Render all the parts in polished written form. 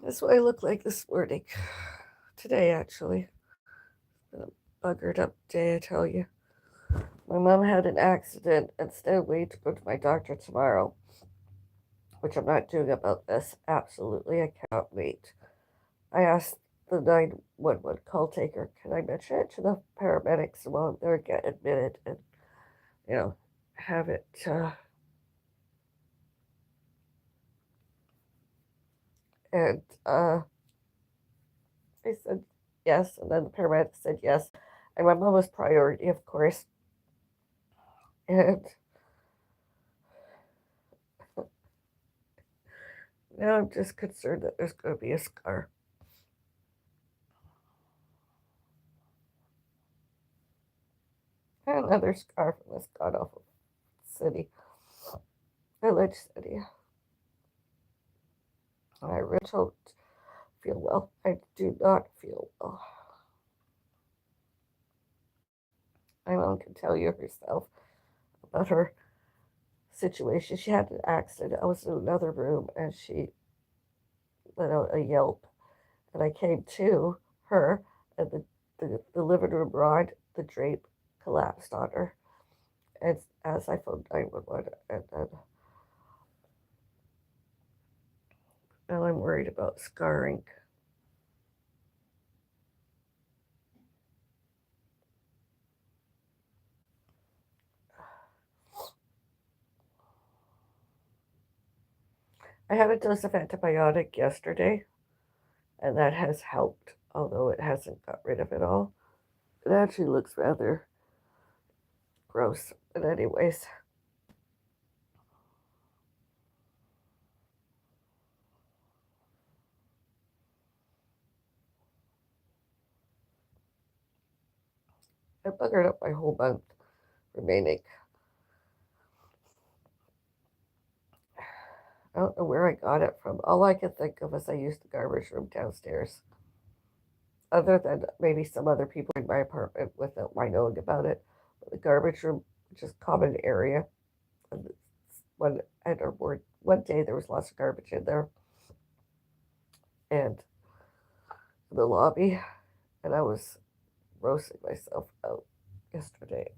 That's what I look like this morning. Today, actually. Been a buggered up day, I tell you. My mom had an accident. Instead of waiting to go to my doctor tomorrow, which I'm not doing about this, absolutely, I cannot wait. I asked the 911 call taker, can I mention it to the paramedics while I'm there, get admitted, and, you know, have it, and, I said yes, and then the paramedic said yes. And my mom was priority, of course. And now I'm just concerned that there's going to be a scar. And another scar from this god awful city, village city. I really don't feel well. I do not feel well. My mom can tell you herself about her situation. She had an accident. I was in another room and she let out a yelp. And I came to her, and the living room rod, the drape collapsed on her. And as I phoned 911, and then now I'm worried about scarring. I had a dose of antibiotic yesterday, and that has helped, although it hasn't got rid of it all. It actually looks rather gross. But, anyways, I buggered up my whole month remaining. I don't know where I got it from. All I can think of is I used the garbage room downstairs. Other than maybe some other people in my apartment without my knowing about it. But the garbage room, which is common area, and one and or more, one day there was lots of garbage in there and in the lobby, and I was roasting myself out yesterday.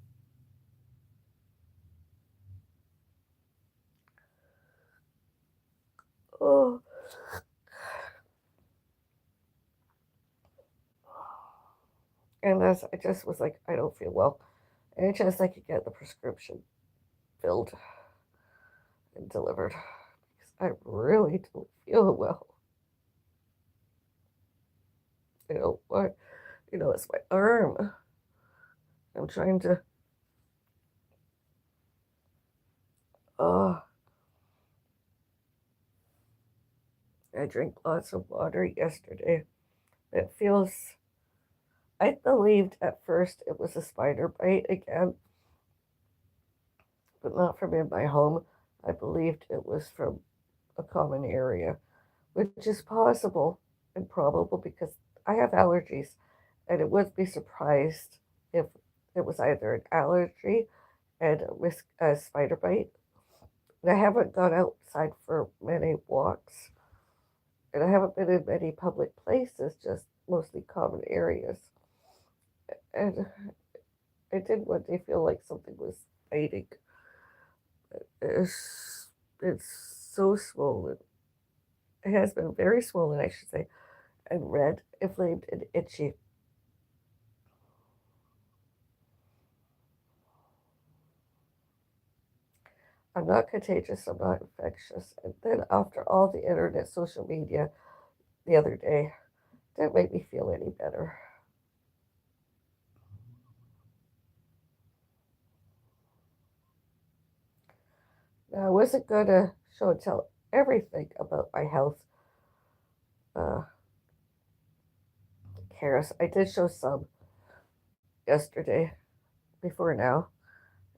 Oh, and as I just was like, I don't feel well. And it just I could get the prescription filled and delivered because I really don't feel well. You know what? It's my arm. I'm trying to. Oh, I drank lots of water yesterday. It feels. I believed at first it was a spider bite again, but not from in my home. I believed it was from a common area, which is possible and probable because I have allergies, and it would be surprised if it was either an allergy and a spider bite. And I haven't gone outside for many walks, and I haven't been in many public places, just mostly common areas. And I did one day feel like something was biting. It's, it's so swollen. It has been very swollen, I should say, and red, inflamed, and itchy. I'm not contagious, I'm not infectious. And then after all the internet, social media the other day, didn't make me feel any better. Now, I wasn't going to show and tell everything about my health uh, cares. I did show some yesterday, before now,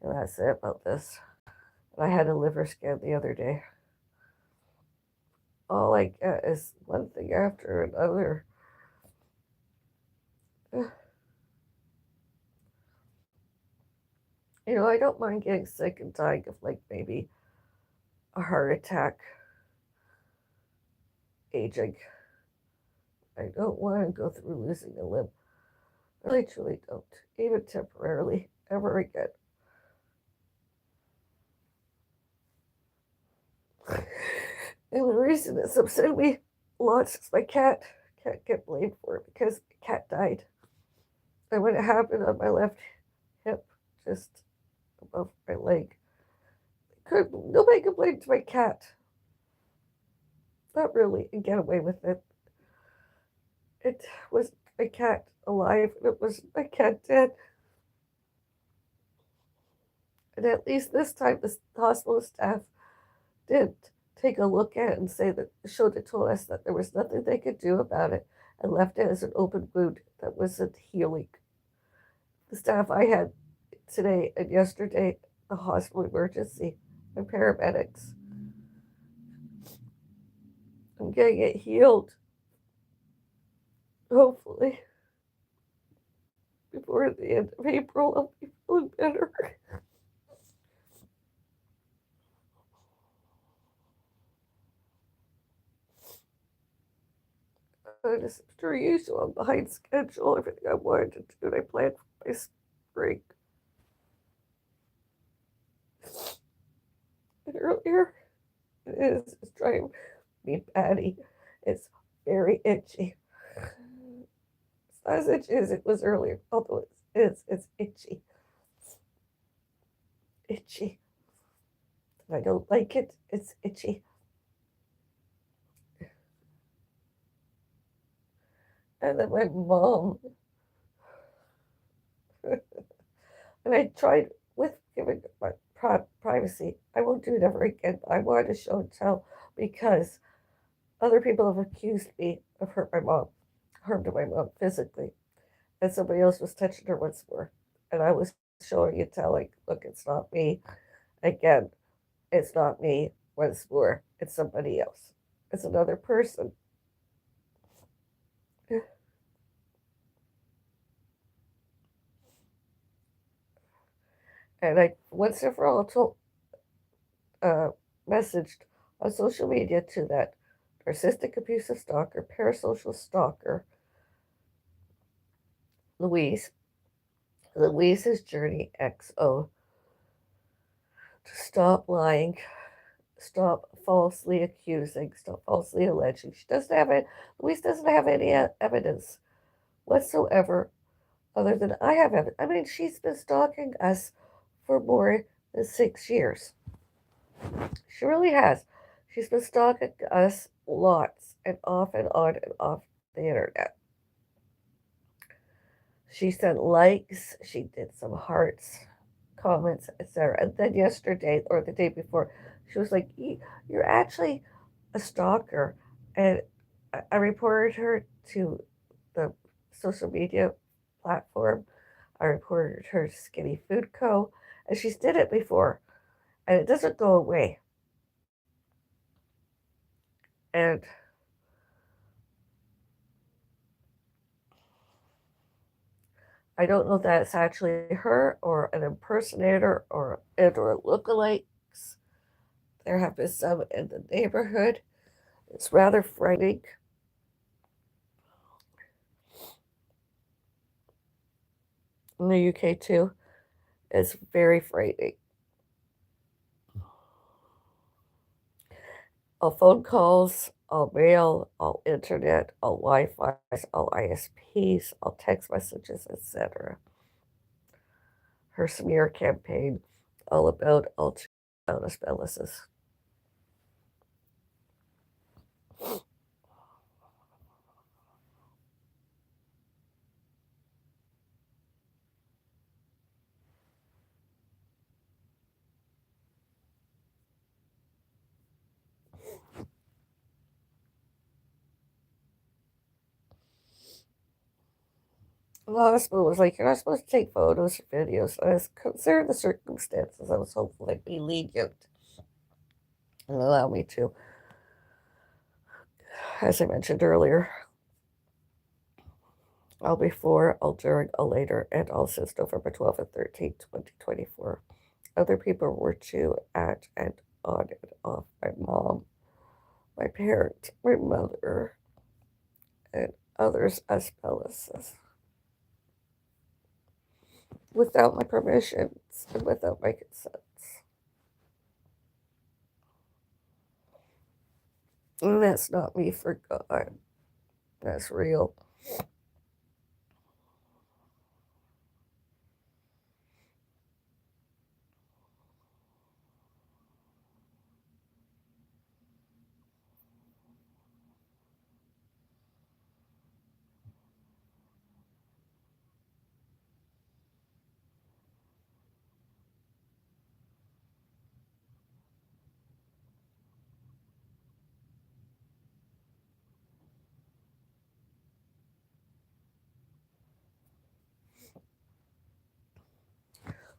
and that's it about this. And I had a liver scan the other day. All I get is one thing after another. I don't mind getting sick and dying of like maybe a heart attack, aging. I don't want to go through losing a limb. I really truly don't, even temporarily, ever again. And the reason it's upset me a lot is my cat can't get blamed for it because the cat died. And when it happened on my left hip, just above my leg, nobody could blame my cat. Not really, and get away with it. It was my cat alive, and it was my cat dead. And at least this time, the hospital staff did take a look at it and say that showed it told us that there was nothing they could do about it and left it as an open wound that wasn't healing. The staff I had today and yesterday, the hospital emergency, and paramedics, I'm getting it healed, hopefully. Before the end of April, I'll be feeling better. As per usual, I'm behind schedule. Everything I wanted to do, and I planned for my spring. And earlier, it's driving me batty. It's very itchy. It's not as itchy as it was earlier, although it's itchy. Itchy. I don't like it. It's itchy. And then my mom, and I tried with giving my privacy. I won't do it ever again. But I wanted to show and tell because other people have accused me of harm to my mom physically, and somebody else was touching her once more, and I was showing and telling, look, it's not me. Again, it's not me. Once more, it's somebody else. It's another person. And I once and for all told, uh, messaged on social media to that narcissistic abusive stalker, parasocial stalker, Louise, LouisesJourneyxo, to stop lying, stop falsely accusing, stop falsely alleging. She doesn't have it. Louise doesn't have any evidence whatsoever, other than I have evidence. I mean, she's been stalking us for more than 6 years. She really has. She's been stalking us lots and on and off the internet. She sent likes, she did some hearts, comments, etc. And then yesterday or the day before, she was like, "You're actually a stalker." And I reported her to the social media platform. I reported her to Skinny Food Co. And she's did it before. And it doesn't go away. And I don't know if that's actually her or an impersonator or lookalikes. There have been some in the neighborhood. It's rather frightening. In the UK too, it's very frightening. All phone calls, all mail, all internet, all Wi-Fi, all ISPs, all text messages, etc. Her smear campaign, all about us Bellises. The hospital was like, you're not supposed to take photos or videos. I was considering the circumstances. I was hopeful they'd be lenient and allow me to, as I mentioned earlier, all before, all during, all later, and all since November 12th and 13th, 2024. Other people were too at and on and off. My mom, my parent, my mother, and others as Bellis without my permissions and without my consent. And that's not me for God. That's real.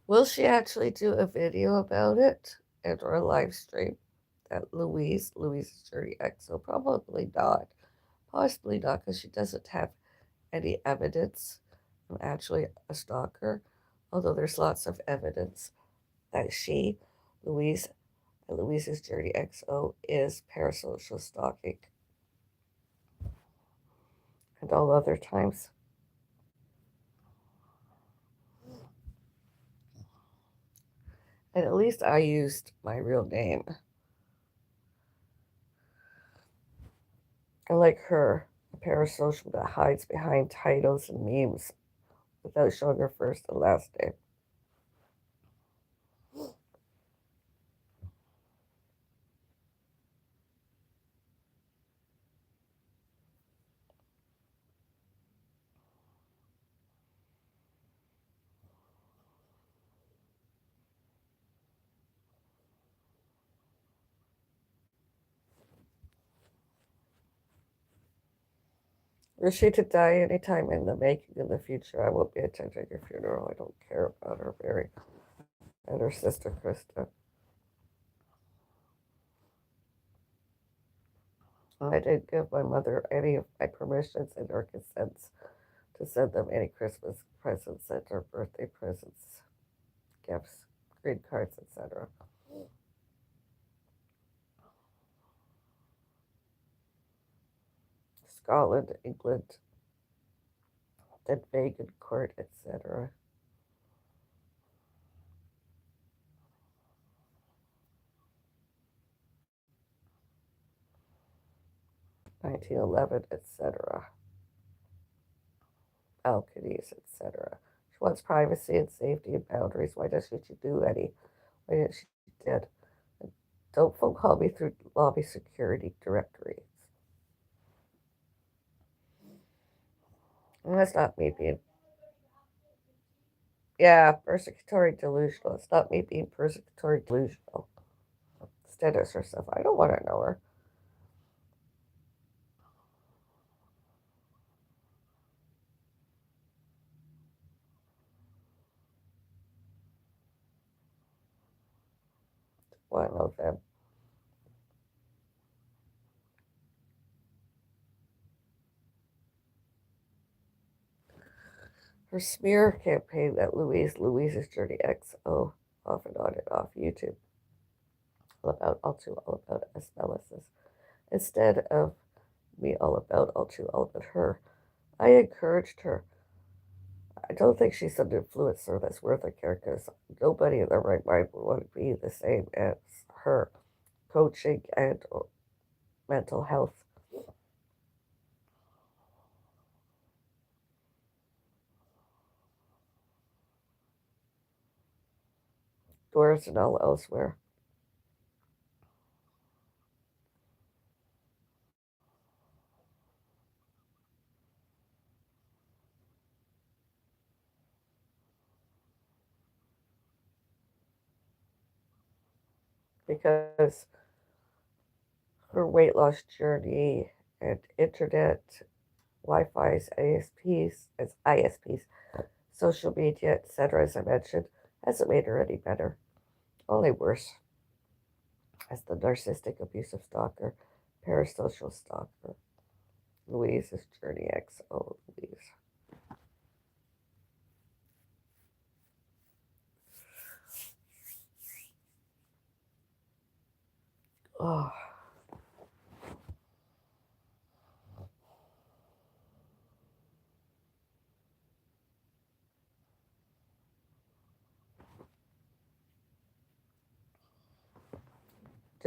Will she actually do a video about it and or a live stream? That LouisesJourneyxo? Probably not. Possibly not, because she doesn't have any evidence of actually a stalker. Although there's lots of evidence that she, Louise, and LouisesJourneyxo is parasocial stalking and all other times. And at least I used my real name. Unlike her, a parasocial that hides behind titles and memes without showing her first and last name. Were she to die anytime in the making in the future, I won't be attending her funeral. I don't care about her very and her sister Krista. I didn't give my mother any of my permissions and her consents to send them any Christmas presents and or birthday presents, gifts, green cards, etc. Scotland, England, then Vegan Court, etc. 1911, etc. Balconies, etc. She wants privacy and safety and boundaries. Why doesn't she do any? Why didn't she did? And don't phone call me through lobby security directories. And that's not me being, yeah, persecutory delusional. It's not me being persecutory delusional. Instead of herself. I don't want to know her. I want to know them. Her smear campaign that Louise's Journey XO, off and on and off YouTube, all about us Bellis. Instead of me all about her, I encouraged her. I don't think she's an influencer that's worth a care because nobody in their right mind would want to be the same as her. Coaching and mental health. Doors and all elsewhere. Because her weight loss journey and internet, Wi-Fi's, ISPs, social media, etc., as I mentioned, hasn't made her any better. Only worse. As the narcissistic abusive stalker, parasocial stalker, Louise's Journey XO Louise. Oh,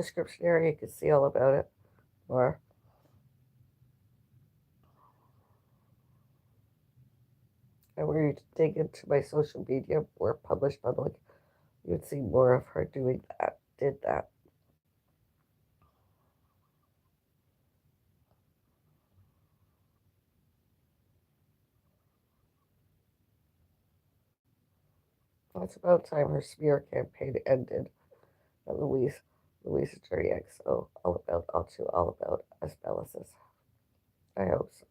description area, you can see all about it more. And where you dig into my social media or published public, you would see more of her doing that, did that. It's about time her smear campaign ended. And LouisesJourneyxo, all about as Bellis's. I hope so.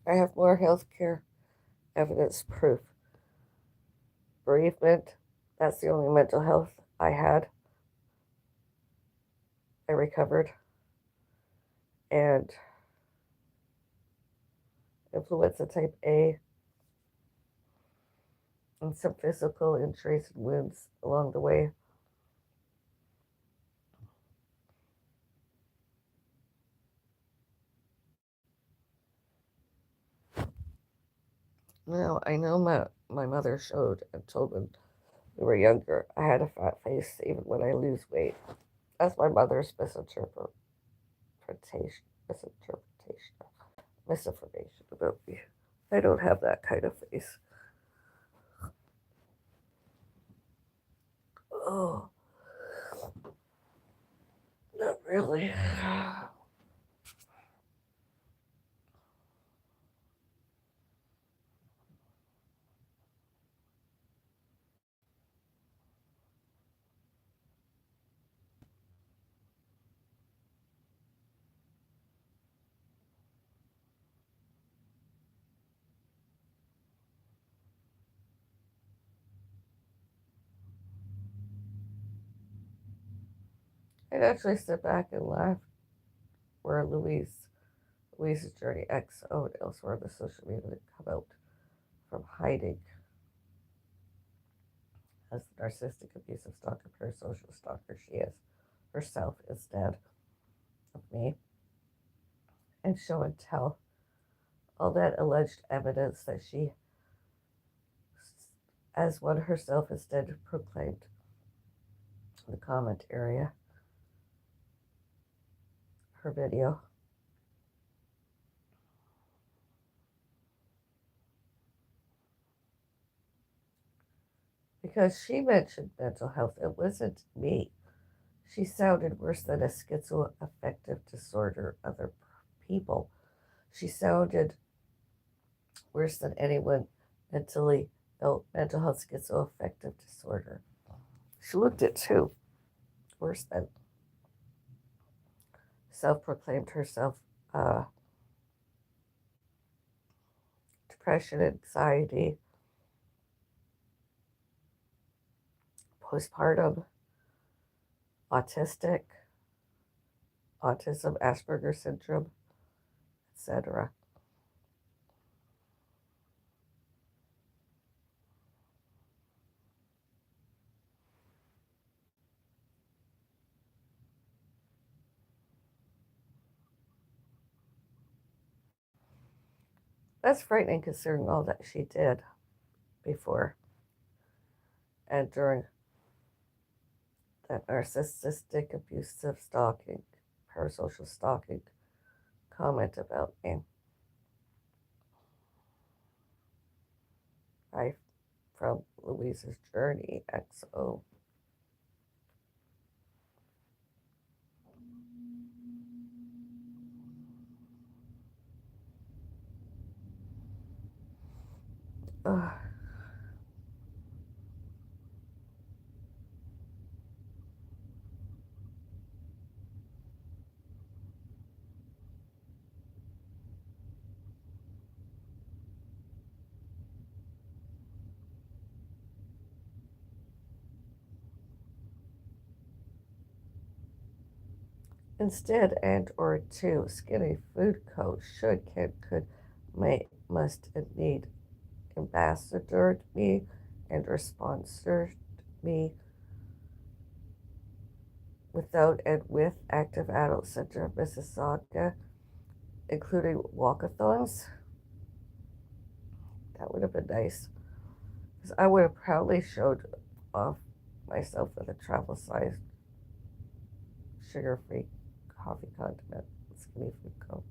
I have more healthcare evidence proof. Bereavement, that's the only mental health I had. I recovered. And influenza type A, and some physical injuries and wounds along the way. Now, I know my mother showed and told when we were younger I had a fat face even when I lose weight. That's my mother's misinformation about me. I don't have that kind of face. Oh, not really. I'd actually sit back and laugh where Louise's Journey XO and elsewhere on the social media come out from hiding as the narcissistic, abusive stalker, parasocial stalker she is herself instead of me, and show and tell all that alleged evidence that she, as one herself, instead proclaimed in the comment area, her video. Because she mentioned mental health, it wasn't me. She sounded worse than a schizoaffective disorder other people. She sounded worse than anyone mentally ill, mental health schizoaffective disorder. She looked it too, worse than self-proclaimed herself depression, anxiety, postpartum, autistic, autism, Asperger syndrome, etc. That's frightening considering all that she did before and during that narcissistic, abusive stalking, parasocial stalking comment about me. I from Louise's Journey XO. Ugh. Instead, and or two, Skinny Food Co. should, can, could, may, must, and need ambassador me and or sponsor me without and with active adult center of Mississauga, including walkathons. That would have been nice. Because I would have proudly showed off myself with a travel sized sugar free coffee condiment. Skinny food co.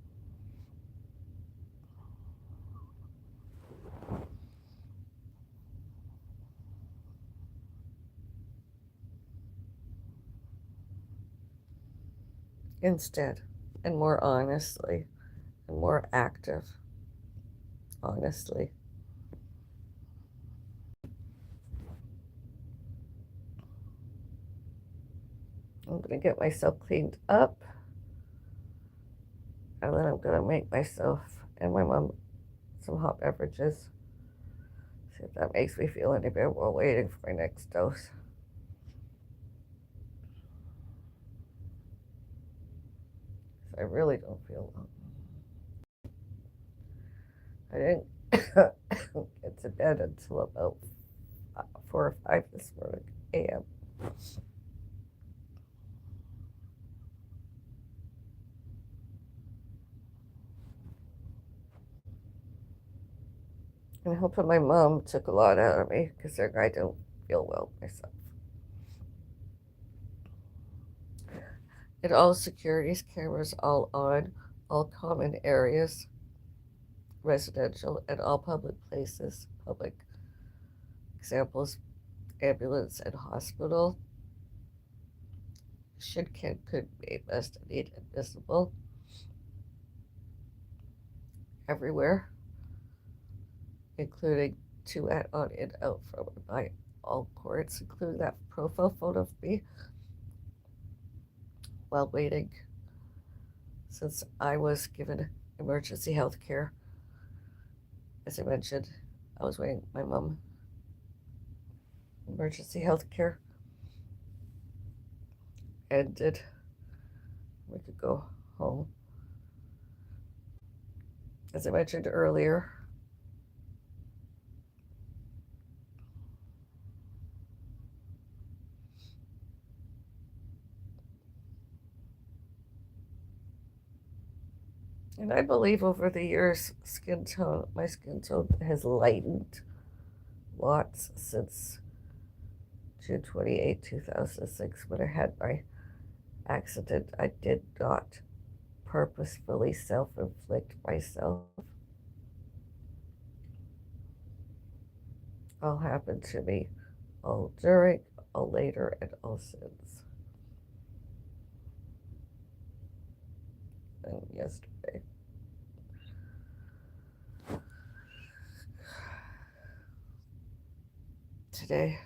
Instead, and more honestly, and more active, honestly. I'm going to get myself cleaned up, and then I'm going to make myself and my mom some hot beverages. See if that makes me feel any better while waiting for my next dose. I really don't feel well. I didn't get to bed until about 4 or 5 this morning a.m. I'm hoping my mom took a lot out of me because I don't feel well myself. And all securities cameras all on, all common areas, residential, and all public places. Public examples, ambulance and hospital. Should, can, could be, must, need, and visible. Everywhere, including to and on and out from and by all courts, including that profile photo of me while waiting, since I was given emergency health care. As I mentioned, I was waiting my mom emergency health care ended. We could go home. As I mentioned earlier, and I believe over the years, my skin tone has lightened lots since June 28, 2006, when I had my accident. I did not purposefully self inflict myself. All happened to me, all during, all later, and all since. And yesterday. Today,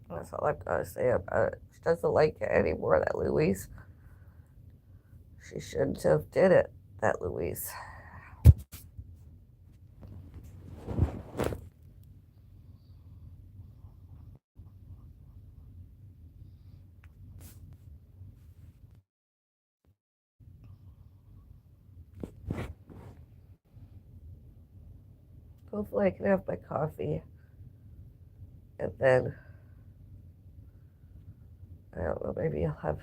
that's all I've got to say about it. She doesn't like it anymore, that Louise. She shouldn't have did it, that Louise. Hopefully I can have my coffee and then, I don't know, maybe I'll have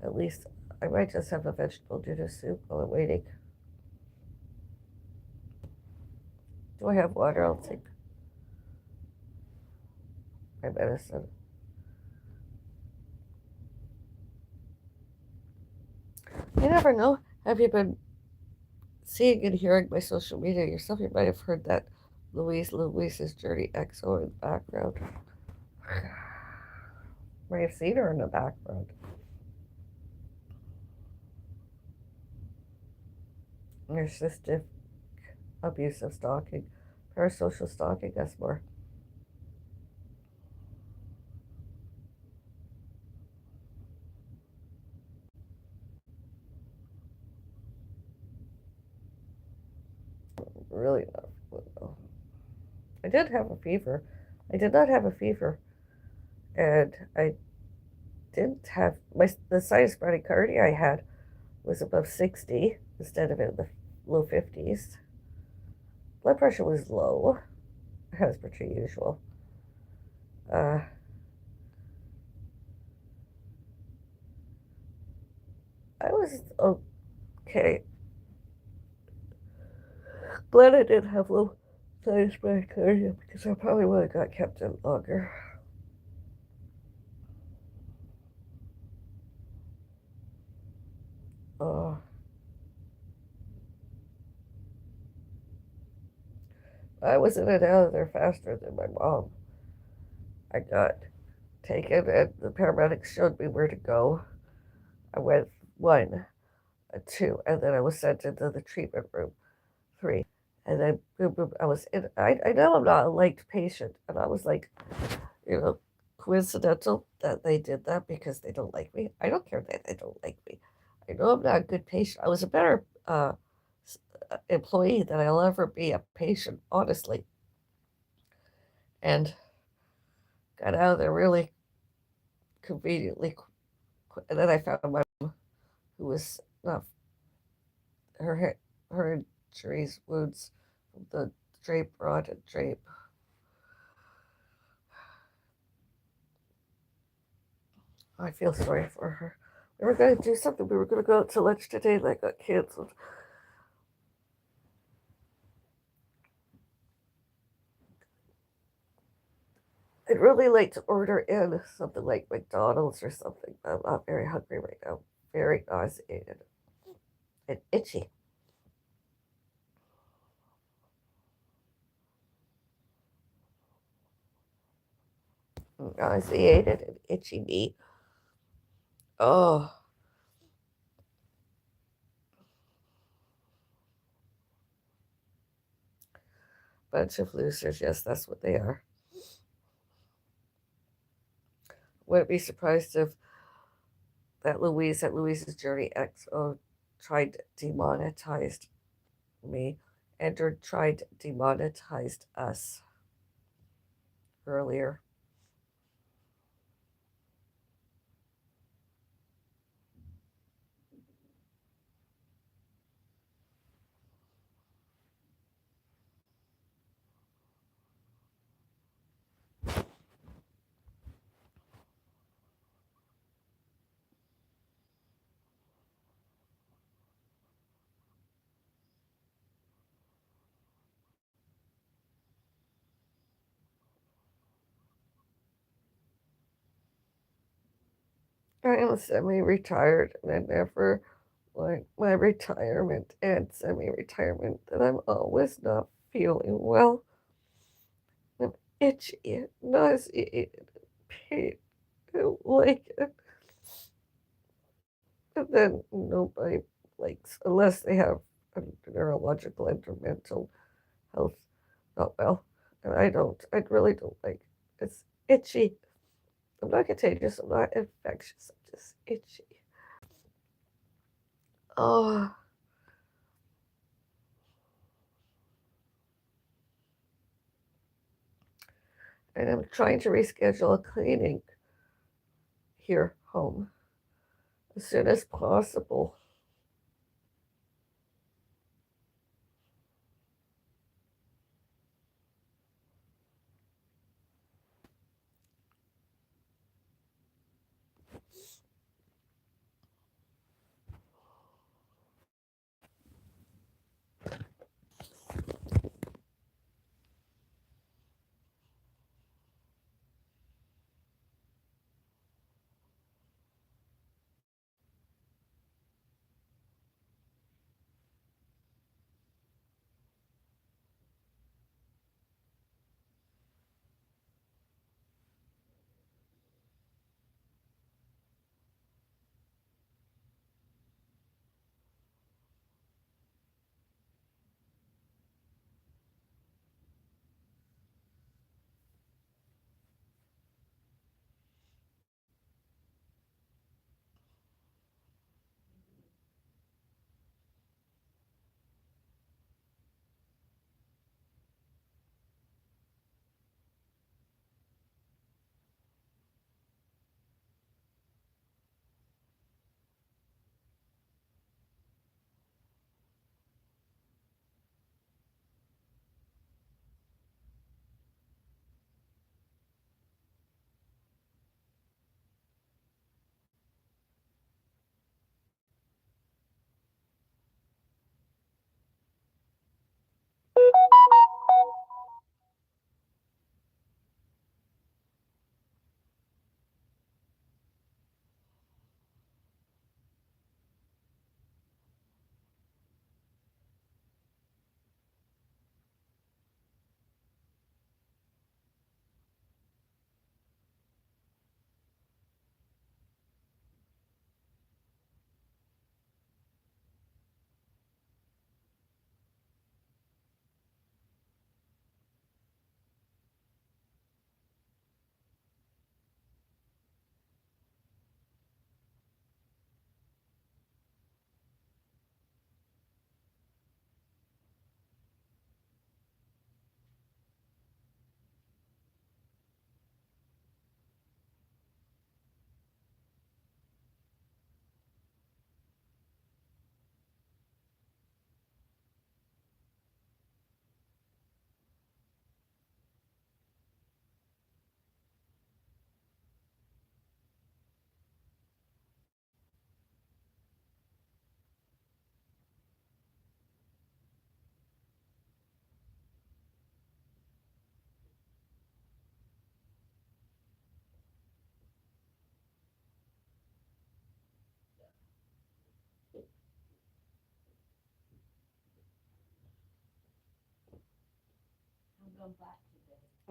at least, I might just have a vegetable noodle soup while I'm waiting. Do I have water? I'll take my medicine. You never know. Have you been seeing and hearing my social media yourself? You might have heard that LouisesJourneyxo in the background. Might have seen her in the background. Narcissistic, abusive stalking, parasocial stalking, that's more. really not flu though. I did have a fever. I did not have a fever, and I didn't have the sinus bradycardia I had was above 60 instead of in the low 50s. Blood pressure was low, as per usual. Uh, I was okay. Glad I did have low sinus bradycardia because I probably would have got kept in longer. Uh, I was in and out of there faster than my mom. I got taken, and the paramedics showed me where to go. I went one, two, and then I was sent into the treatment room three, and then boom, boom, I was in. I know I'm not a liked patient, and I was like, you know, coincidental that they did that because they don't like me. I don't care that they don't like me. I know I'm not a good patient. I was a better employee than I'll ever be a patient, honestly, and got out of there really conveniently. And then I found my mom, who was not her injuries, wounds from the drape rod and drape. I feel sorry for her. We were going to do something. We were going to go out to lunch today, and that got canceled. I'd really like to order in something like McDonald's or something, but I'm not very hungry right now. Very nauseated and itchy. Nauseated and itchy me. Oh, bunch of losers. Yes, that's what they are. Wouldn't be surprised if that Louise at LouisesJourneyxo tried to demonetize me and or tried to demonetize us earlier. I am semi-retired and I never like my retirement and semi-retirement that I'm always not feeling well. I'm itchy, nauseated, pain, I don't like it. And then nobody likes unless they have a neurological and or mental health not well. And I don't. I really don't like it. It's itchy. I'm not contagious. I'm not infectious. I'm just itchy. Oh, and I'm trying to reschedule a cleaning here home as soon as possible.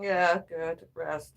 Yeah, good. Rest.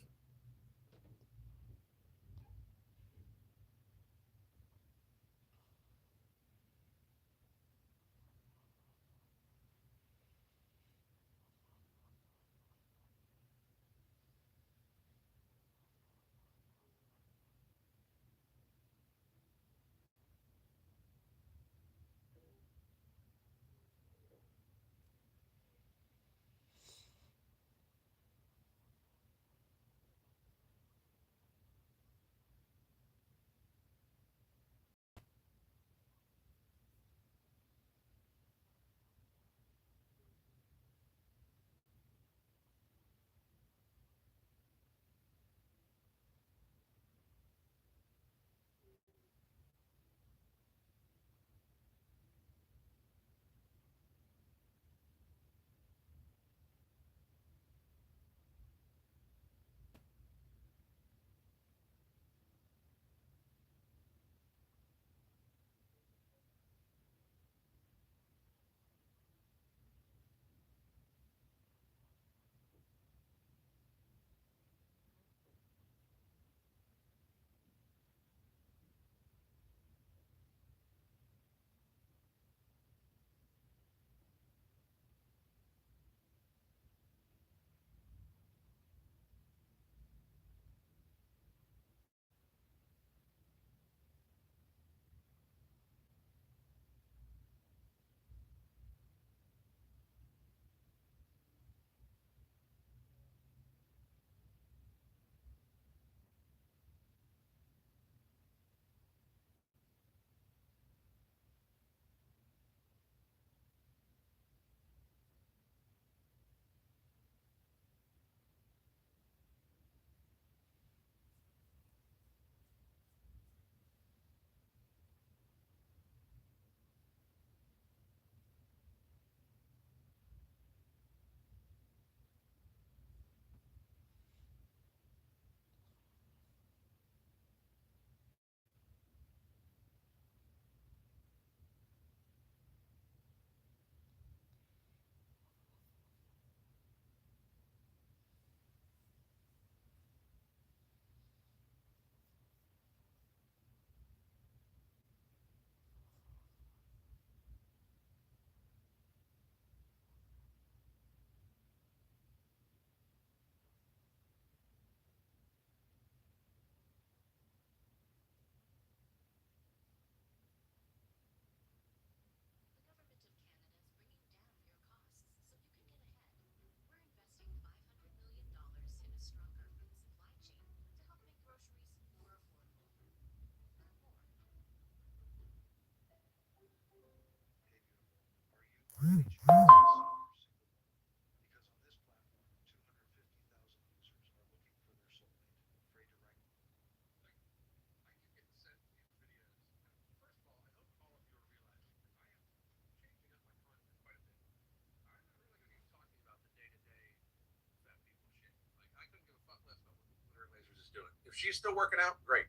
If she's still working out, great.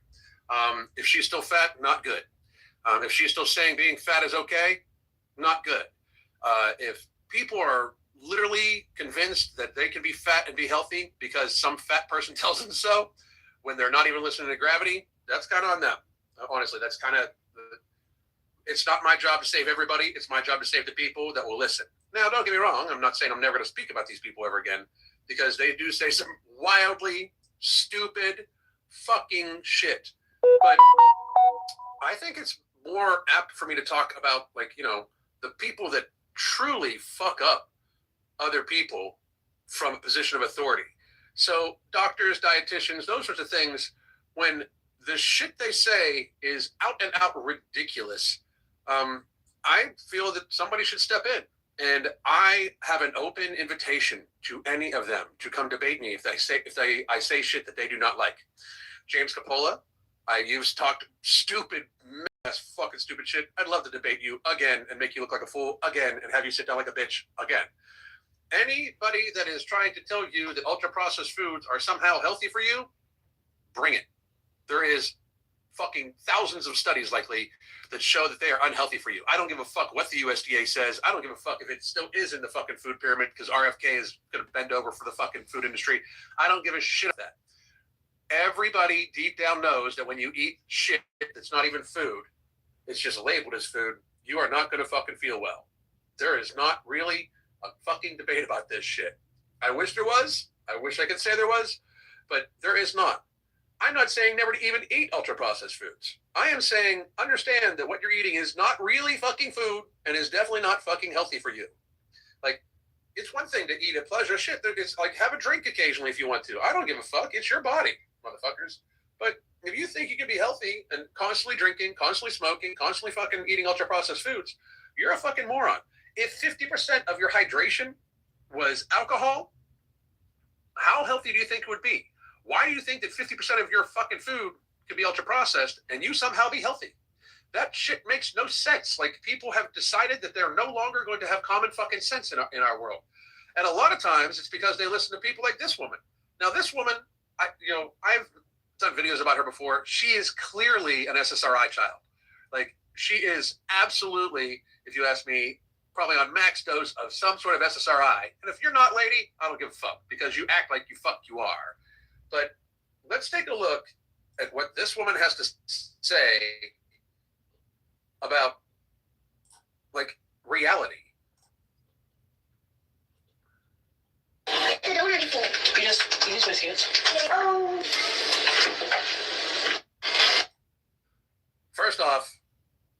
If she's still fat, not good. If she's still saying being fat is okay, not good. If people are literally convinced that they can be fat and be healthy because some fat person tells them so, when they're not even listening to gravity, that's kind of on them. Honestly, that's kind of, it's not my job to save everybody. It's my job to save the people that will listen. Now, don't get me wrong. I'm not saying I'm never going to speak about these people ever again, because they do say some wildly stupid fucking shit. But I think it's more apt for me to talk about, like, the people that truly fuck up other people from a position of authority. So doctors, dietitians, those sorts of things, when the shit they say is out and out ridiculous, I feel that somebody should step in. And I have an open invitation to any of them to come debate me I say shit that they do not like. James Capola, you've talked stupid, fucking stupid shit. I'd love to debate you again and make you look like a fool again and have you sit down like a bitch again. Anybody that is trying to tell you that ultra processed foods are somehow healthy for you, bring it. There is fucking thousands of studies likely that show that they are unhealthy for you. I don't give a fuck what the USDA says. I don't give a fuck if it still is in the fucking food pyramid because RFK is going to bend over for the fucking food industry. I don't give a shit about that. Everybody deep down knows that when you eat shit that's not even food, it's just labeled as food, you are not going to fucking feel well. There is not really a fucking debate about this shit. I wish there was. I wish I could say there was, but there is not. I'm not saying never to even eat ultra-processed foods. I am saying understand that what you're eating is not really fucking food and is definitely not fucking healthy for you. Like, it's one thing to eat at pleasure. Shit, it's like have a drink occasionally if you want to. I don't give a fuck. It's your body, motherfuckers. But if you think you can be healthy and constantly drinking, constantly smoking, constantly fucking eating ultra-processed foods, you're a fucking moron. If 50% of your hydration was alcohol, how healthy do you think it would be? Why do you think that 50% of your fucking food can be ultra processed and you somehow be healthy? That shit makes no sense. Like, people have decided that they're no longer going to have common fucking sense in our world. And a lot of times it's because they listen to people like this woman. Now, this woman, I've done videos about her before. She is clearly an SSRI child. Like, she is absolutely, if you ask me, probably on max dose of some sort of SSRI. And if you're not, lady, I don't give a fuck because you act like you are. But let's take a look at what this woman has to say about, like, reality. I don't anything. You just biscuits. Oh. First off,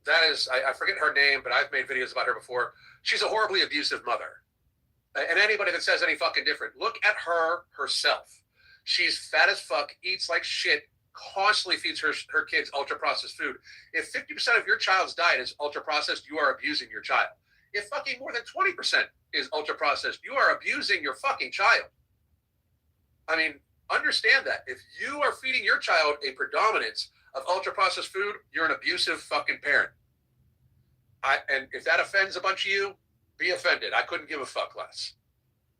that is, I forget her name, but I've made videos about her before. She's a horribly abusive mother. And anybody that says any fucking different, look at her herself. She's fat as fuck, eats like shit, constantly feeds her kids ultra-processed food. If 50% of your child's diet is ultra-processed, you are abusing your child. If fucking more than 20% is ultra-processed, you are abusing your fucking child. I mean, understand that. If you are feeding your child a predominance of ultra-processed food, you're an abusive fucking parent. And if that offends a bunch of you, be offended. I couldn't give a fuck less.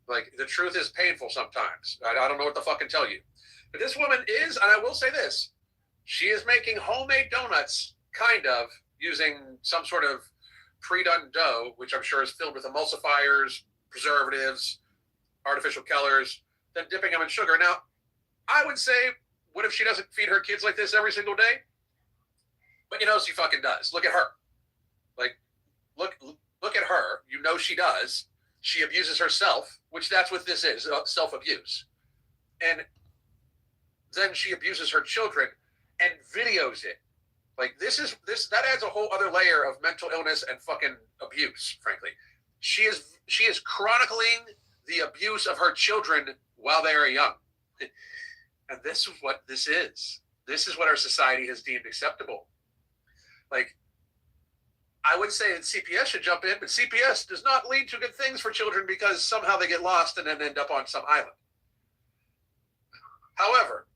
Like, the truth is painful sometimes. I don't know what to fucking tell you. But this woman is, and I will say this, she is making homemade donuts, kind of, using some sort of pre-done dough, which I'm sure is filled with emulsifiers, preservatives, artificial colors, then dipping them in sugar. Now, I would say, what if she doesn't feed her kids like this every single day? But you know she fucking does. Look at her. Like, look at her. You know she does. She abuses herself, which that's what this is, self-abuse. And then she abuses her children and videos it. Like, that adds a whole other layer of mental illness and fucking abuse, frankly. She is chronicling the abuse of her children while they are young. And this is what this is. This is what our society has deemed acceptable. Like, I would say that CPS should jump in, but CPS does not lead to good things for children because somehow they get lost and then end up on some island. However,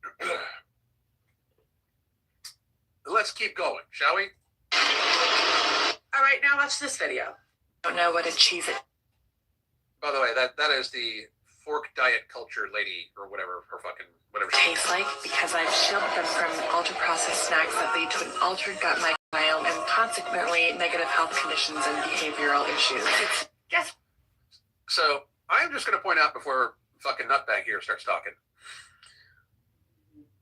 let's keep going, shall we? All right, now watch this video. Don't know what a cheese it By the way, that is the fork diet culture lady or whatever, her fucking, whatever. tastes like because I've shielded them from ultra-processed snacks that lead to an altered gut microbiome and consequently negative health conditions and behavioral issues. Guess. So I'm just going to point out before fucking nutbag here starts talking.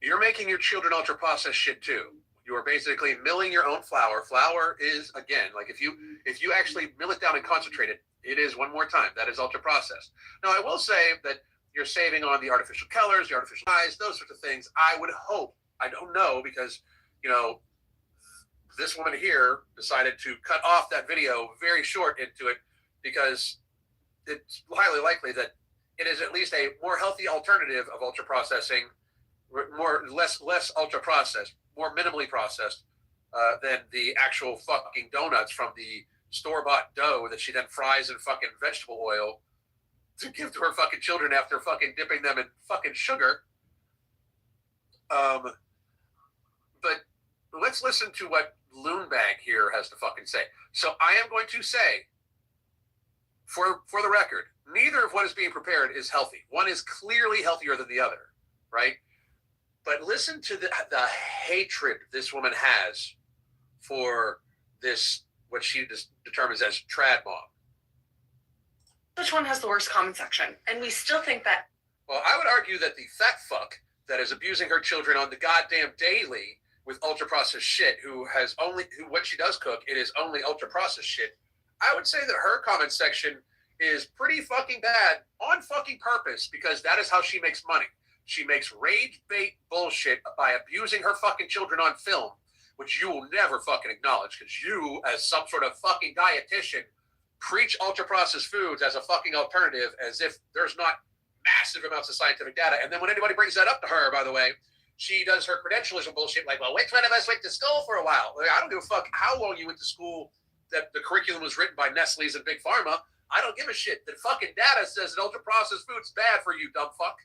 You're making your children ultra-processed shit too. You are basically milling your own flour. Flour is, again, like if you actually mill it down and concentrate it, it is, one more time, that is ultra-processed. Now, I will say that you're saving on the artificial colors, the artificial dyes, those sorts of things. I would hope, I don't know, because, you know, this woman here decided to cut off that video very short into it because it's highly likely that it is at least a more healthy alternative of ultra-processing, less ultra-processed, more minimally processed than the actual fucking donuts from the store-bought dough that she then fries in fucking vegetable oil to give to her fucking children after fucking dipping them in fucking sugar. But let's listen to what Loonbag here has to fucking say. So I am going to say, for the record, neither of what is being prepared is healthy. One is clearly healthier than the other, right? But listen to the hatred this woman has for this, what she determines as trad mom. Which one has the worst comment section? And we still think that. Well, I would argue that the fat fuck that is abusing her children on the goddamn daily with ultra processed shit, who what she does cook, it is only ultra processed shit. I would say that her comment section is pretty fucking bad on fucking purpose, because that is how she makes money. She makes rage bait bullshit by abusing her fucking children on film, which you will never fucking acknowledge, because you, as some sort of fucking dietitian, preach ultra processed foods as a fucking alternative, as if there's not massive amounts of scientific data. And then when anybody brings that up to her, by the way, she does her credentialism bullshit like, well, which one of us went to school for a while? Like, I don't give a fuck how long you went to school, that the curriculum was written by Nestle's and Big Pharma. I don't give a shit. The fucking data says that ultra processed food's bad for you, dumb fuck.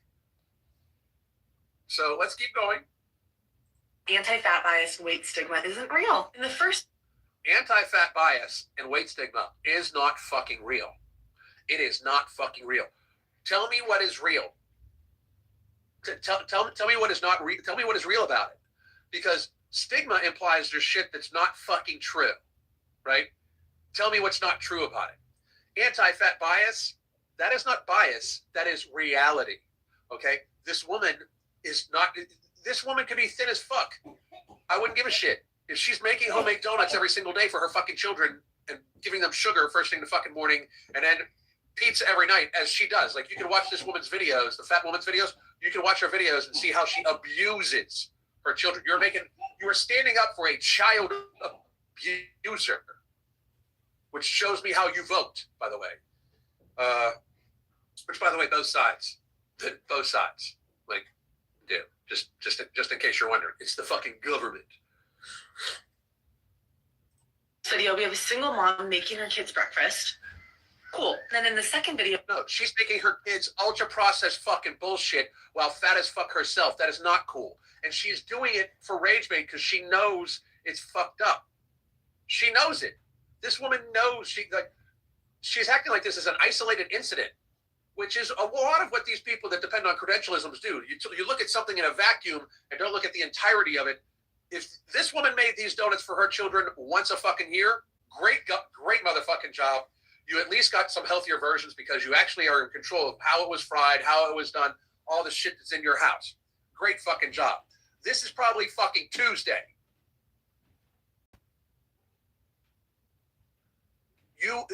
So let's keep going. Anti-fat bias and weight stigma isn't real. In the first Anti-fat bias and weight stigma is not fucking real. It is not fucking real. Tell me what is real. Tell me what is not real. Tell me what is real about it. Because stigma implies there's shit that's not fucking true, right? Tell me what's not true about it. Anti-fat bias, that is not bias. That is reality, okay? This woman could be thin as fuck. I wouldn't give a shit. If she's making homemade donuts every single day for her fucking children and giving them sugar first thing in the fucking morning and then pizza every night, as she does. Like, you can watch this woman's videos, the fat woman's videos. You can watch her videos and see how she abuses her children. You are standing up for a child abuser, which shows me how you vote, by the way. Which, by the way, both sides, like, do. Just in case you're wondering, it's the fucking government. video, we have a single mom making her kids breakfast. Cool. Then in the second video, no, she's making her kids ultra processed fucking bullshit while fat as fuck herself. That is not cool. And she's doing it for rage bait because she knows it's fucked up. She knows it. This woman knows she's acting like this is an isolated incident, which is a lot of what these people that depend on credentialisms do. You look at something in a vacuum and don't look at the entirety of it. If this woman made these donuts for her children once a fucking year, great motherfucking job. You at least got some healthier versions because you actually are in control of how it was fried, how it was done, all the shit that's in your house. Great fucking job. This is probably fucking Tuesday.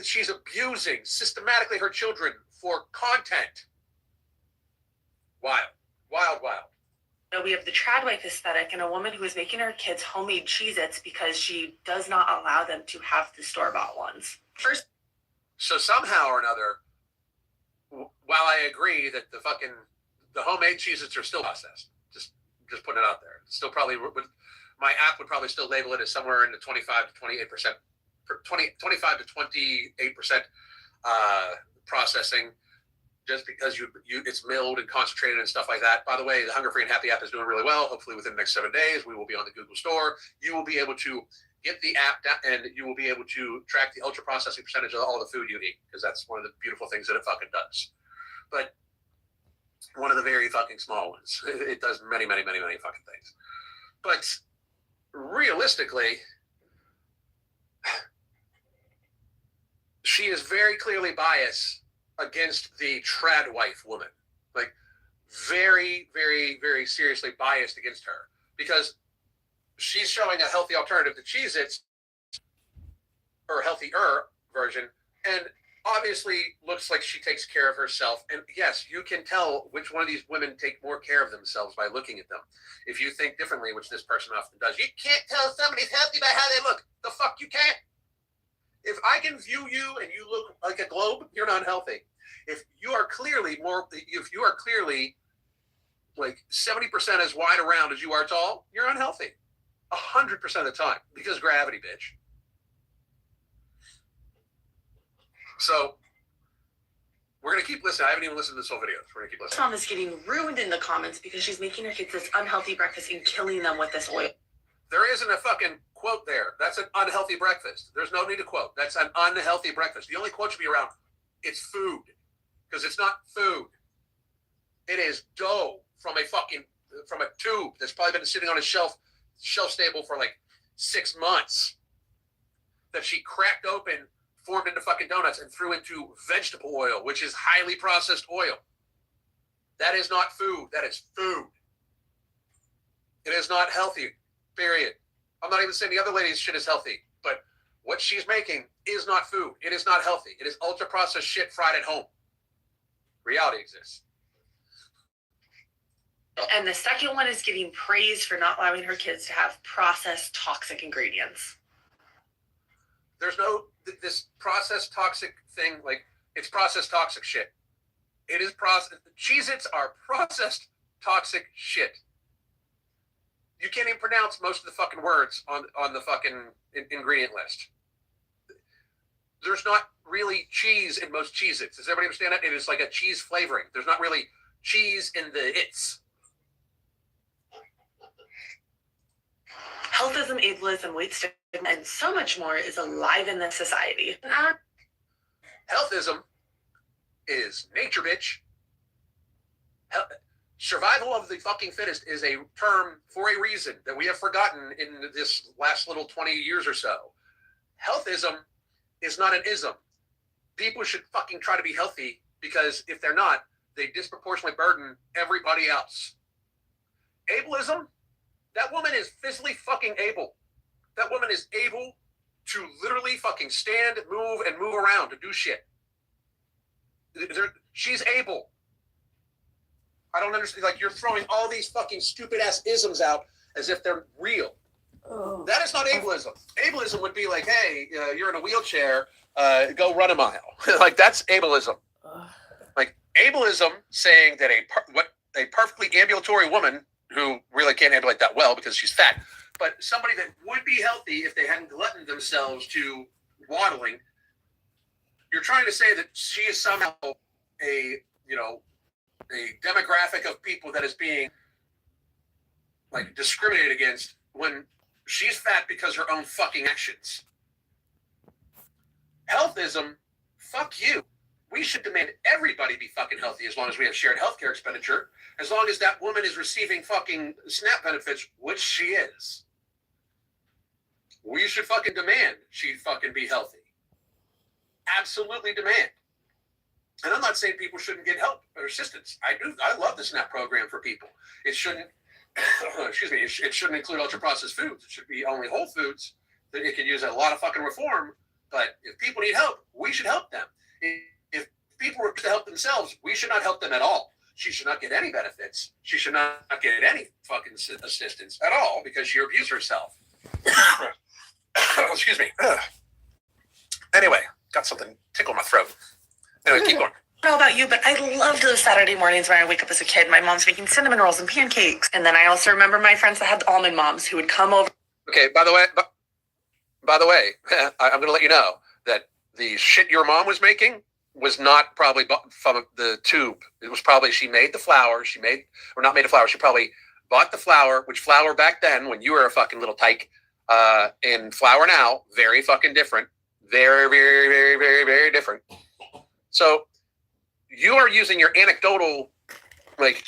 She's abusing systematically her children for content. Wild. we have the trad wife aesthetic and a woman who is making her kids homemade Cheez-Its because she does not allow them to have the store-bought ones. So somehow or another, while I agree that the homemade Cheez-Its are still processed, just putting it out there, still probably my app would probably still label it as somewhere in the 25 to 28%, 25 to 28% processing, just because it's milled and concentrated and stuff like that. By the way, the Hunger Free and Happy app is doing really well. Hopefully within the next 7 days, we will be on the Google Store. You will be able to get the app down, and you will be able to track the ultra processing percentage of all the food you eat, because that's one of the beautiful things that it fucking does. But one of the very fucking small ones. It does many, many, many, many fucking things. But realistically, she is very clearly biased against the trad wife woman. Like, very, very, very seriously biased against her, because she's showing a healthy alternative to Cheez-Its, or a healthier version, and obviously looks like she takes care of herself. And yes, you can tell which one of these women take more care of themselves by looking at them. If you think differently, which this person often does, you can't tell somebody's healthy by how they look. The fuck you can't. If I can view you and you look like a globe, you're not healthy. If you are clearly like 70% as wide around as you are tall, you're unhealthy. 100% of the time, because gravity, bitch. So we're going to keep listening. I haven't even listened to this whole video. So we're going to keep listening. Mom is getting ruined in the comments because she's making her kids this unhealthy breakfast and killing them with this oil. There isn't a fucking quote there. That's an unhealthy breakfast. There's no need to quote. That's an unhealthy breakfast. The only quote should be around, it's food. Because it's not food. It is dough from a fucking from a tube that's probably been sitting on a shelf stable for like 6 months, that she cracked open, formed into fucking donuts, and threw into vegetable oil, which is highly processed oil. That is not food. That is food. It is not healthy, period. I'm not even saying the other lady's shit is healthy, but what she's making is not food. It is not healthy. It is ultra-processed shit fried at home. Reality exists. And the second one is getting praised for not allowing her kids to have processed toxic ingredients. There's no, this processed toxic thing, like, it's processed toxic shit. It is processed. Cheez-Its are processed toxic shit. You can't even pronounce most of the fucking words on the fucking ingredient list. There's not really cheese in most Cheez-Its. Does everybody understand that? It is like a cheese flavoring. There's not really cheese in the its. Healthism, ableism, weight stigma, and so much more is alive in this society. Healthism is nature, bitch. Survival of the fucking fittest is a term for a reason that we have forgotten in this last little 20 years or so. Healthism is not an ism. People should fucking try to be healthy, because if they're not, they disproportionately burden everybody else. Ableism, that woman is physically fucking able. That woman is able to literally fucking stand, move, and move around to do shit. She's able. I don't understand. Like, you're throwing all these fucking stupid ass isms out as if they're real. Oh. That is not ableism. Ableism would be like, hey, you're in a wheelchair, go run a mile. Like, that's ableism. Like, ableism saying that a perfectly ambulatory woman who really can't ambulate that well because she's fat, but somebody that would be healthy if they hadn't gluttoned themselves to waddling, you're trying to say that she is somehow a demographic of people that is being like discriminated against when she's fat because her own fucking actions. Healthism, fuck you. We should demand everybody be fucking healthy as long as we have shared healthcare expenditure, as long as that woman is receiving fucking SNAP benefits, which she is. We should fucking demand she fucking be healthy. Absolutely demand. And I'm not saying people shouldn't get help or assistance. I love the SNAP program for people. It shouldn't, it shouldn't include ultra-processed foods. It should be only whole foods. That it can use a lot of fucking reform. But if people need help, we should help them. If people were to help themselves, we should not help them at all. She should not get any benefits. She should not get any fucking assistance at all because she abused herself. Excuse me. Anyway, got something tickle in my throat. Anyway, keep going. I don't know about you, but I loved those Saturday mornings when I wake up as a kid. My mom's making cinnamon rolls and pancakes. And then I also remember my friends that had almond moms who would come over. Okay, by the way, I'm going to let you know that the shit your mom was making was not probably from the tube. It was probably she made the flour. She probably bought the flour, which flour back then, when you were a fucking little tyke, and flour now, very fucking different. Very, very, very, very, very different. So you are using your anecdotal, like,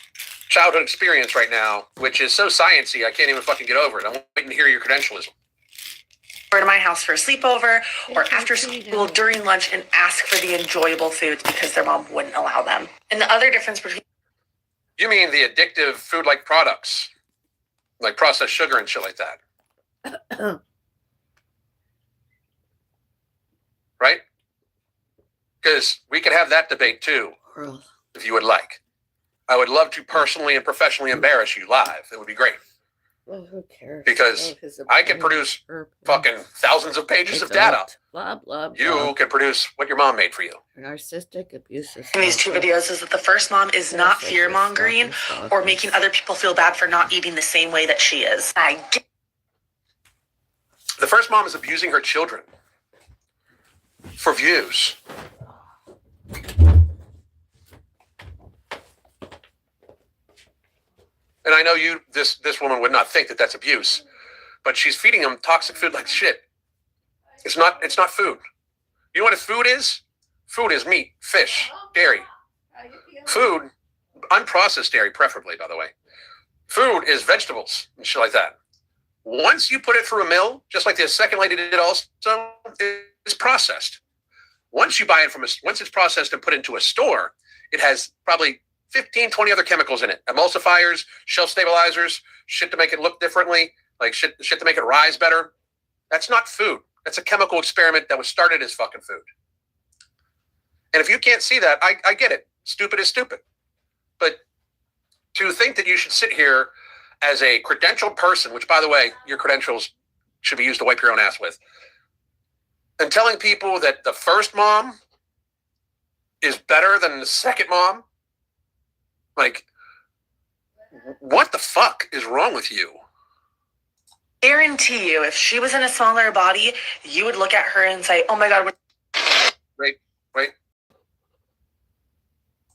childhood experience right now, which is so sciencey, I can't even fucking get over it. I'm waiting to hear your credentialism. To my house for a sleepover or after school during lunch and ask for the enjoyable foods because their mom wouldn't allow them. And the other difference between... You mean the addictive food-like products, like processed sugar and shit like that. Right? Because we could have that debate too, if you would like. I would love to personally and professionally embarrass you live. It would be great. Well, who cares? Because I can produce fucking thousands of pages of data. Blah, blah, blah. You can produce what your mom made for you. Narcissistic, abusive. in these two videos is that the first mom is not fear-mongering or making other people feel bad for not eating the same way that she is. The first mom is abusing her children for views. And I know this woman would not think that that's abuse, but she's feeding them toxic food like shit. It's not food. You know what food is? Food is meat, fish, dairy. Food, unprocessed dairy preferably, by the way. Food is vegetables and shit like that. Once you put it through a mill, just like the second lady did also, it's processed. Once you buy it once it's processed and put into a store, it has probably 15, 20 other chemicals in it. Emulsifiers, shelf stabilizers, shit to make it look differently, like shit to make it rise better. That's not food. That's a chemical experiment that was started as fucking food. And if you can't see that, I get it. Stupid is stupid. But to think that you should sit here as a credentialed person, which, by the way, your credentials should be used to wipe your own ass with, and telling people that the first mom is better than the second mom, like, what the fuck is wrong with you? Guarantee you, if she was in a smaller body, you would look at her and say, oh my God, Right.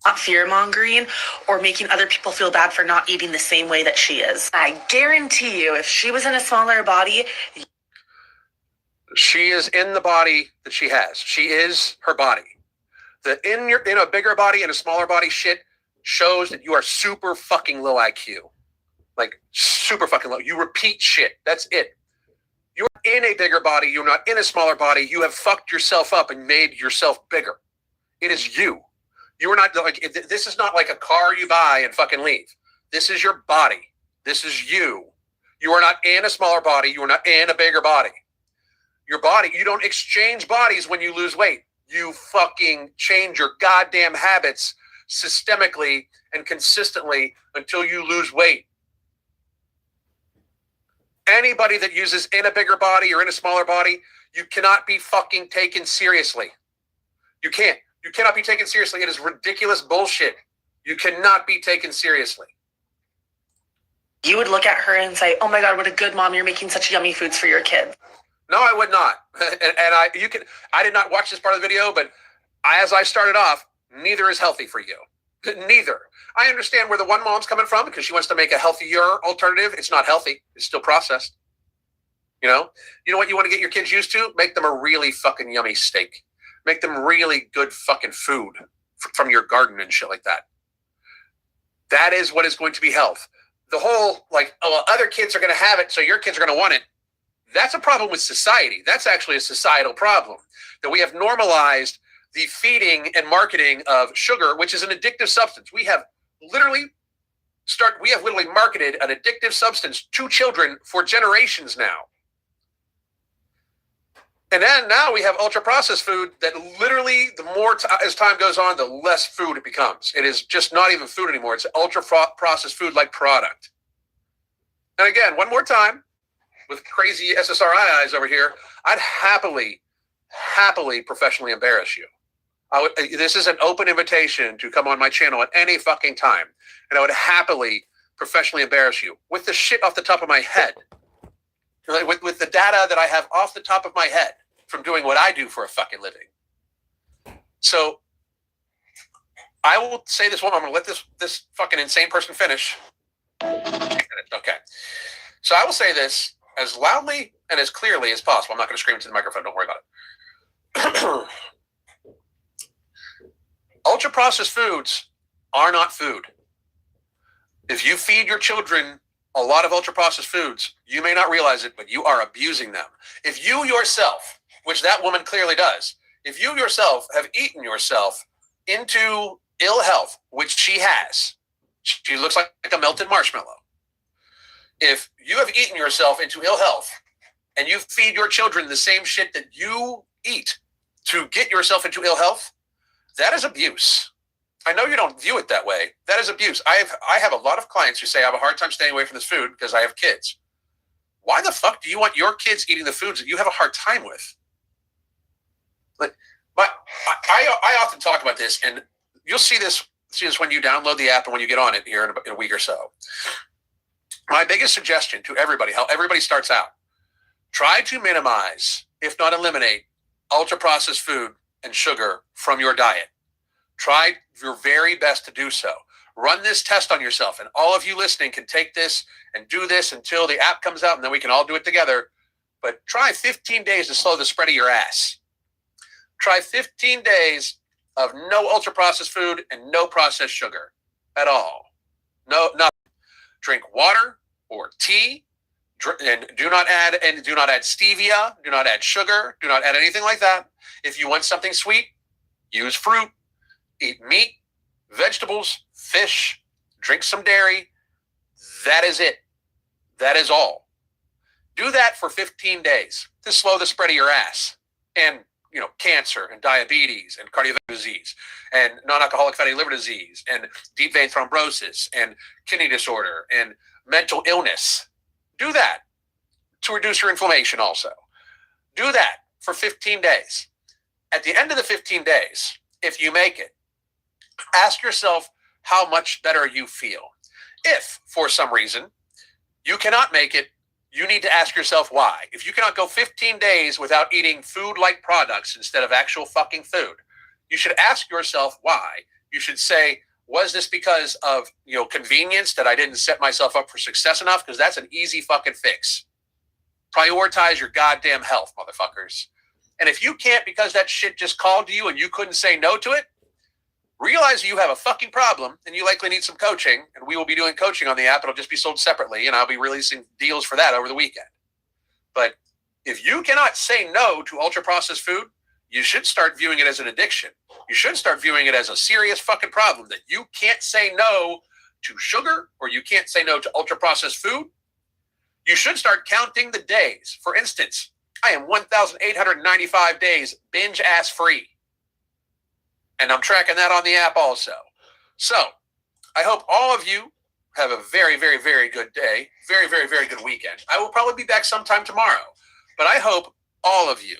not fear-mongering or making other people feel bad for not eating the same way that she is. I guarantee you, if she was in a smaller body... She is in the body that she has. She is her body. The in a bigger body and a smaller body shit shows that you are super fucking low IQ. Like, super fucking low. You repeat shit. That's it. You're in a bigger body. You're not in a smaller body. You have fucked yourself up and made yourself bigger. It is you. You're not like, this is not like a car you buy and fucking leave. This is your body. This is you. You are not in a smaller body. You are not in a bigger body. Your body, you don't exchange bodies when you lose weight. You fucking change your goddamn habits systemically and consistently until you lose weight. Anybody that uses in a bigger body or in a smaller body, you cannot be fucking taken seriously. You can't. You cannot be taken seriously. It is ridiculous bullshit. You cannot be taken seriously. You would look at her and say, oh my God, what a good mom. You're making such yummy foods for your kids. No, I would not. I did not watch this part of the video, but as I started off, neither is healthy for you. Neither. I understand where the one mom's coming from because she wants to make a healthier alternative. It's not healthy. It's still processed. You know what you want to get your kids used to? Make them a really fucking yummy steak. Make them really good fucking food from your garden and shit like that. That is what is going to be health. The whole, like, oh, well, other kids are going to have it, so your kids are going to want it. That's a problem with society. That's actually a societal problem, that we have normalized the feeding and marketing of sugar, which is an addictive substance. We have literally marketed an addictive substance to children for generations now. And then now we have ultra-processed food that literally, the more as time goes on, the less food it becomes. It is just not even food anymore. It's ultra-processed food-like product. And again, one more time, with crazy SSRI eyes over here, I'd happily professionally embarrass you. This is an open invitation to come on my channel at any fucking time. And I would happily professionally embarrass you with the shit off the top of my head. With the data that I have off the top of my head from doing what I do for a fucking living. So I will say this one. I'm going to let this fucking insane person finish. Okay. So I will say this as loudly and as clearly as possible. I'm not going to scream into the microphone. Don't worry about it. Ultra-processed foods are not food. If you feed your children a lot of ultra-processed foods, you may not realize it, but you are abusing them. If you yourself, which that woman clearly does, if you yourself have eaten yourself into ill health, which she has, she looks like a melted marshmallow. If you have eaten yourself into ill health and you feed your children the same shit that you eat to get yourself into ill health, that is abuse. I know you don't view it that way. That is abuse. I have a lot of clients who say I have a hard time staying away from this food because I have kids. Why the fuck do you want your kids eating the foods that you have a hard time with? Like, I often talk about this, and you'll see this when you download the app and when you get on it here in a week or so. My biggest suggestion to everybody, how everybody starts out, try to minimize, if not eliminate, ultra-processed food and sugar from your diet. Try your very best to do so. Run this test on yourself, and all of you listening can take this and do this until the app comes out, and then we can all do it together. But try 15 days to slow the spread of your ass. Try 15 days of no ultra-processed food and no processed sugar at all. No, nothing. Drink water or tea, and do not add stevia, do not add sugar, do not add anything like that. If you want something sweet, use fruit, eat meat, vegetables, fish, drink some dairy. That is it. That is all. Do that for 15 days to slow the spread of your ass and, cancer and diabetes and cardiovascular disease and non-alcoholic fatty liver disease and deep vein thrombosis and kidney disorder and mental illness. Do that to reduce your inflammation also. Do that for 15 days. At the end of the 15 days, if you make it, ask yourself how much better you feel. If, for some reason, you cannot make it, you need to ask yourself why. If you cannot go 15 days without eating food-like products instead of actual fucking food, you should ask yourself why. You should say, was this because of, convenience that I didn't set myself up for success enough? Because that's an easy fucking fix. Prioritize your goddamn health, motherfuckers. And if you can't because that shit just called to you and you couldn't say no to it, realize you have a fucking problem and you likely need some coaching, and we will be doing coaching on the app. It'll just be sold separately, and I'll be releasing deals for that over the weekend. But if you cannot say no to ultra-processed food, you should start viewing it as an addiction. You should start viewing it as a serious fucking problem that you can't say no to sugar or you can't say no to ultra-processed food. You should start counting the days. For instance, I am 1,895 days binge-ass free. And I'm tracking that on the app also. So I hope all of you have a very, very, very good day. Very, very, very good weekend. I will probably be back sometime tomorrow. But I hope all of you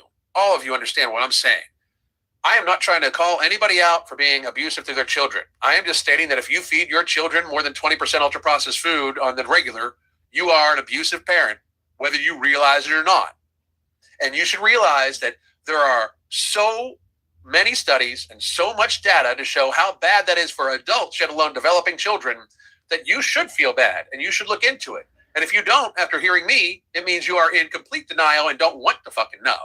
understand what I'm saying. I am not trying to call anybody out for being abusive to their children. I am just stating that if you feed your children more than 20% ultra-processed food on the regular, you are an abusive parent, whether you realize it or not. And you should realize that there are so many studies and so much data to show how bad that is for adults, yet alone developing children, that you should feel bad and you should look into it. And if you don't, after hearing me, it means you are in complete denial and don't want to fucking know.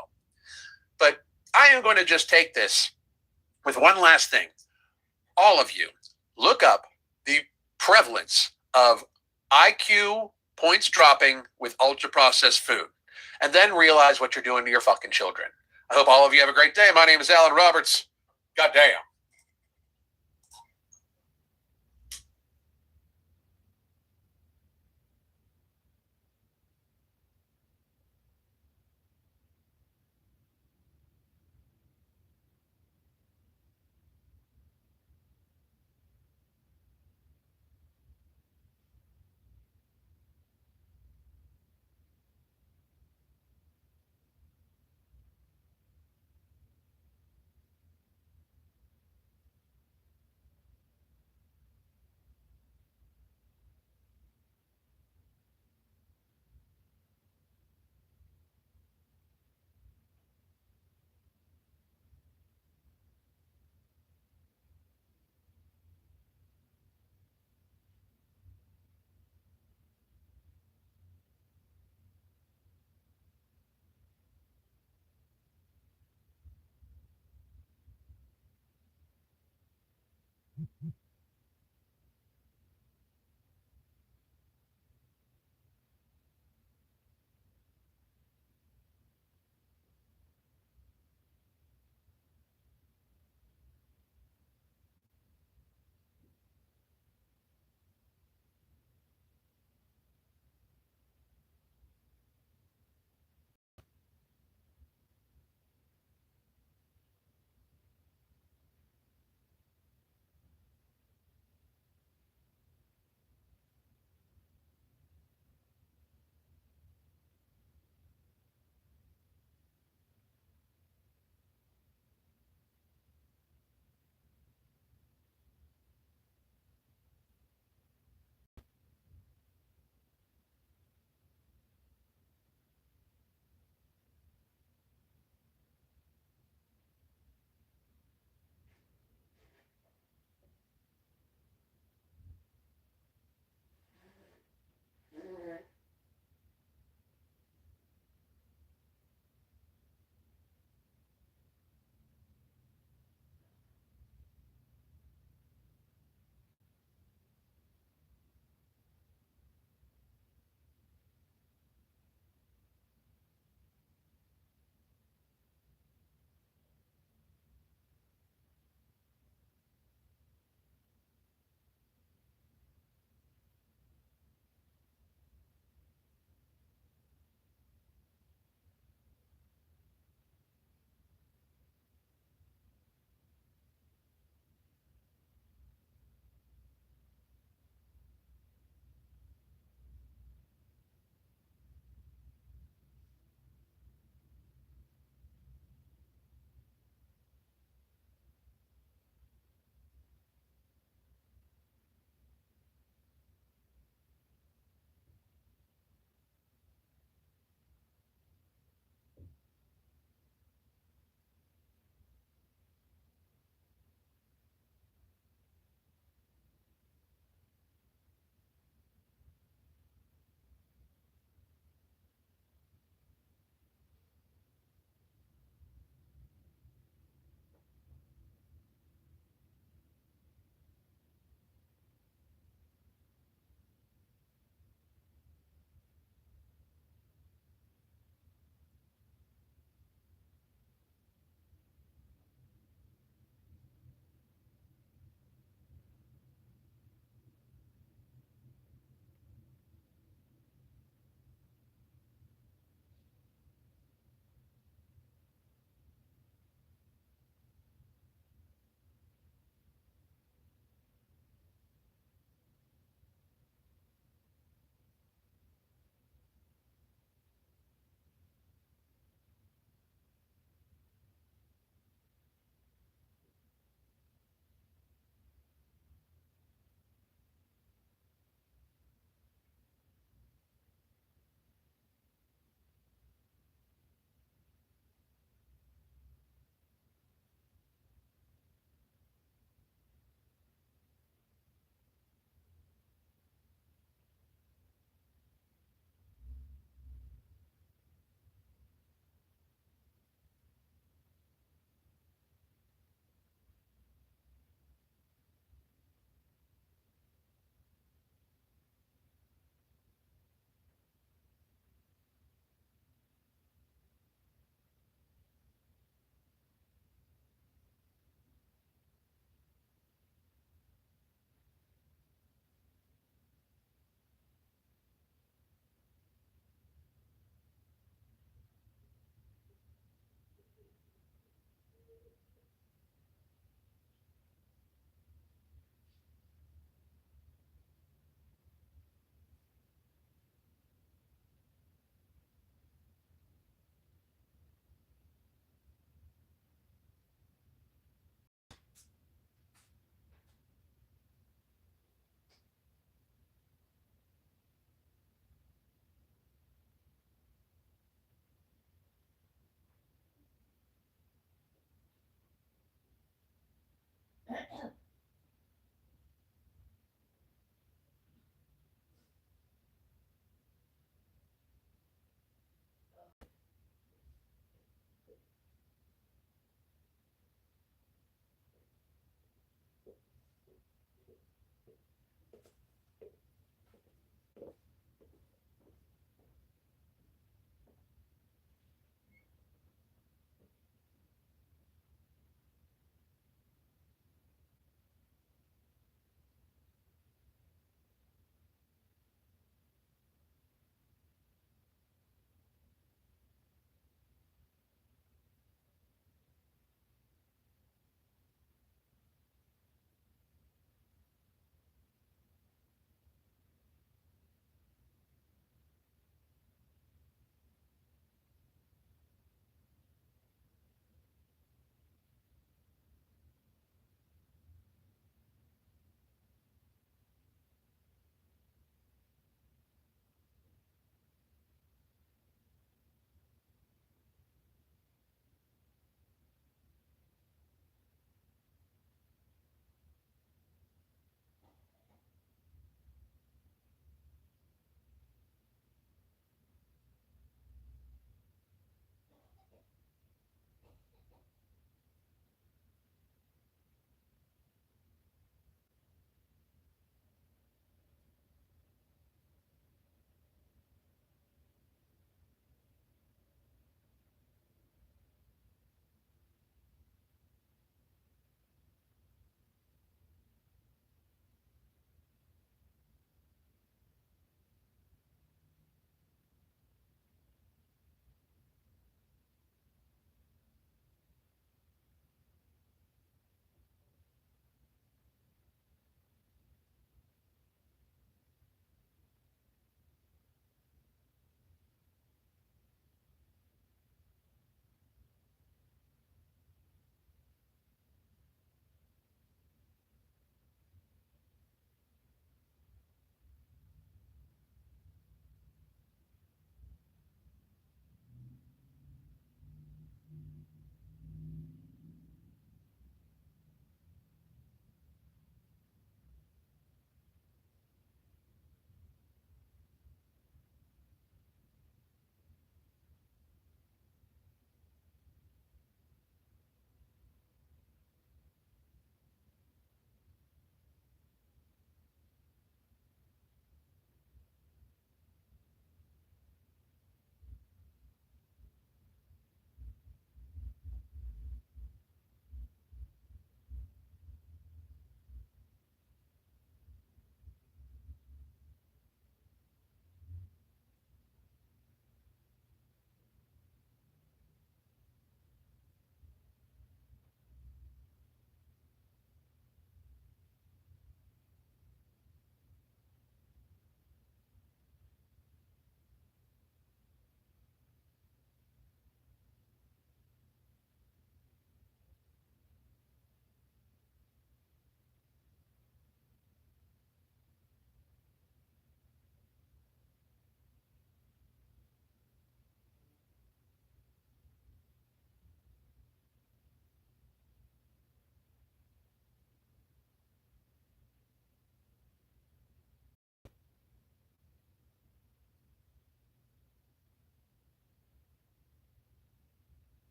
But I am going to just take this with one last thing. All of you, look up the prevalence of IQ points dropping with ultra-processed food, and then realize what you're doing to your fucking children. I hope all of you have a great day. My name is Alan Roberts. Goddamn.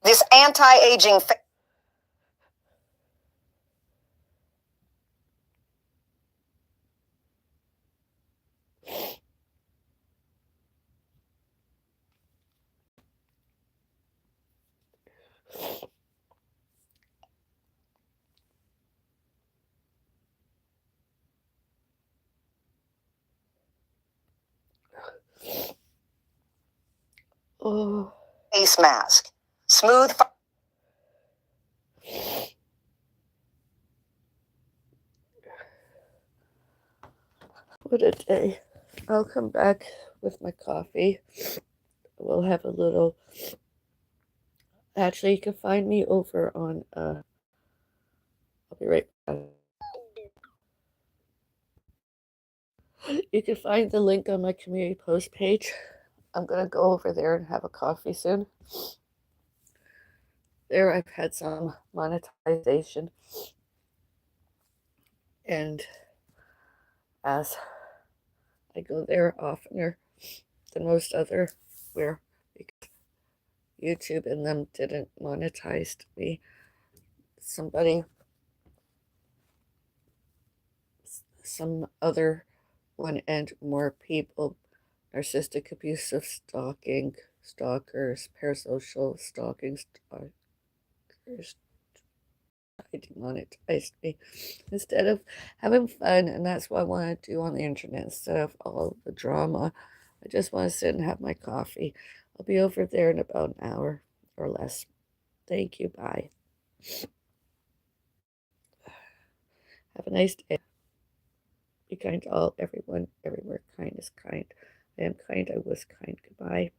This anti-aging Oh, face mask. Smooth. what a day. I'll come back with my coffee. We'll have a little. Actually, you can find me over on. I'll be right back. You can find the link on my community post page. I'm going to go over there and have a coffee soon. There, I've had some monetization. And as I go there oftener than most other, where YouTube and them didn't monetize me, some other one and more people, narcissistic, abusive, stalking, stalkers, parasocial, stalking, stalkers, I demonetized me instead of having fun, and that's what I want to do on the internet instead of all the drama. I just want to sit and have my coffee. I'll be over there in about an hour or less. Thank you. Bye. Have a nice day. Be kind to all, everyone, everywhere. Kind is kind. I am kind. I was kind. Goodbye.